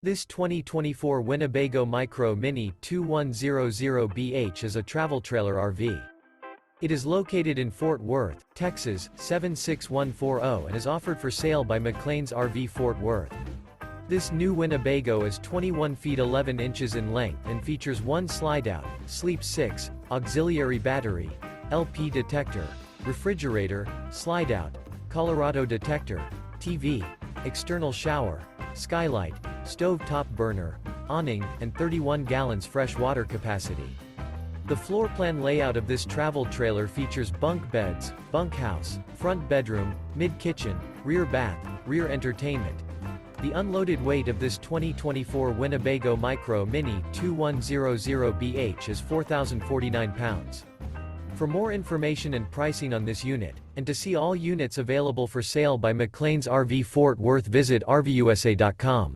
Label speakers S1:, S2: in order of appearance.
S1: This 2024 Winnebago Micro Minnie 2100BH is a travel trailer RV. It is located in Fort Worth, Texas, 76140 and is offered for sale by McClain's RV Fort Worth. This new Winnebago is 21 feet 11 inches in length and features one slide-out, sleep 6, auxiliary battery, LP detector, refrigerator, slide-out, Colorado detector, TV, external shower, skylight, stove-top burner, awning, and 31 gallons fresh water capacity. The floor plan layout of this travel trailer features bunk beds, bunkhouse, front bedroom, mid-kitchen, rear bath, rear entertainment. The unloaded weight of this 2024 Winnebago Micro Minnie 2100BH is 4,049 pounds. For more information and pricing on this unit, and to see all units available for sale by McClain's RV Fort Worth, visit RVUSA.com.